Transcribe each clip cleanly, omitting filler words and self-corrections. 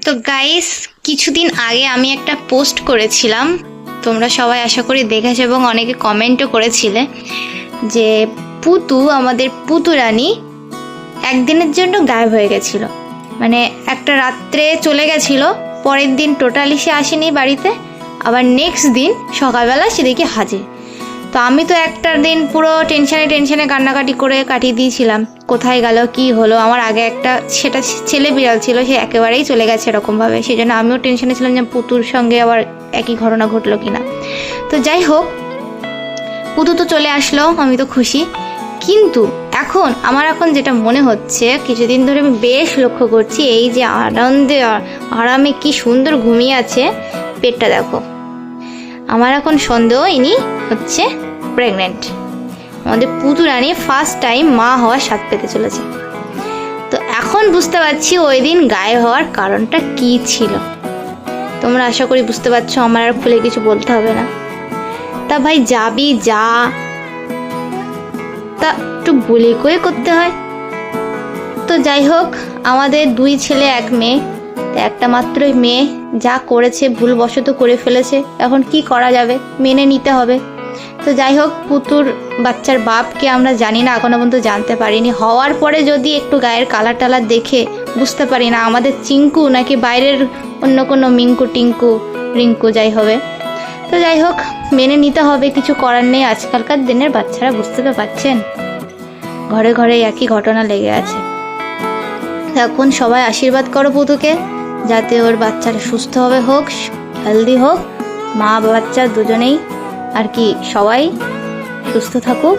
তো গাইস, কিছুদিন আগে আমি একটা পোস্ট করেছিলাম, তোমরা সবাই আশা করি দেখেছো এবং অনেকে কমেন্টও করেছিলে যে পুতু, আমাদের পুতু রানী একদিনের জন্য গায়েব হয়ে গেছিল। মানে একটা রাত্রে চলে গেছিল, পরের দিন টোটালি সে আসেনি বাড়িতে, আবার নেক্সট দিন সকালবেলা সে দেখি হাজির। তো আমি তো একটা দিন পুরো টেনশনে কান্নাকাটি করে কাটিয়ে দিয়েছিলাম, কোথায় গেল কি হলো। আমার আগে একটা সেটা ছেলে বিড়াল ছিল, সে একেবারেই চলে গেছে এরকমভাবে, সেই জন্য আমিও টেনশনে ছিলাম যে পুতুর সঙ্গে আবার একই ঘটনা ঘটলো কিনা। তো যাই হোক, পুতু তো চলে আসলো, আমি তো খুশি। কিন্তু আমার এখন যেটা মনে হচ্ছে, কিছুদিন ধরে আমি বেশ লক্ষ্য করছি, এই যে আনন্দে আরামে কি সুন্দর ঘুমিয়ে আছে, পেটটা দেখো। আমার এখন সন্দেহ ইনি হচ্ছে প্রেগনেন্ট। আমাদের পুতু রানী ফার্স্ট টাইম মা হওয়ার স্বাদ পেতে চলেছে। তো এখন বুঝতে পারছি ওই দিন গায়েব হওয়ার কারণটা কি ছিল। তোমরা আশা করি বুঝতে পারছো, আমার আর খুলে কিছু বলতে হবে না। তা ভাই যাবি যা, তা একটু বলে কয়ে করতে হয়। তো যাই হোক, আমাদের 2 ছেলে 1 মেয়ে, একটা মাত্রই মেয়ে, যা করেছে ভুলবশত করে ফেলেছে, এখন কি করা যাবে, মেনে নিতে হবে। তো যাই হোক, পুতুর বাচ্চার বাপকে আমরা জানি না, এখনো পর্যন্ত জানতে পারিনি। হওয়ার পরে যদি একটু গায়ের কালার টালার দেখে বুঝতে পারি না আমাদের চিঙ্কু নাকি বাইরের অন্য কোনো মিঙ্কু টিঙ্কু রিঙ্কু যাই হবে। তো যাই হোক, মেনে নিতে হবে, কিছু করার নেই। আজকালকার দিনের বাচ্চারা, বুঝতে তো পারছেন, ঘরে ঘরে একই ঘটনা লেগে আছে। এখন সবাই আশীর্বাদ করো পুতুকে, যাতে ওর বাচ্চাটা সুস্থ হবে, হোক হেলদি হোক, মা বাচ্চা দুজনেই আর কি সবাই সুস্থ থাকুক,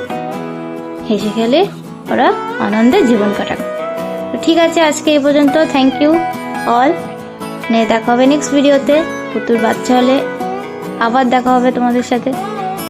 হেসে খেলে ওরা আনন্দে জীবন কাটাক। তো ঠিক আছে, আজকে এই পর্যন্ত। Thank you all. দেখা হবে নেক্সট ভিডিওতে। পুতুর বাচ্চা হলে আবার দেখা হবে তোমাদের সাথে।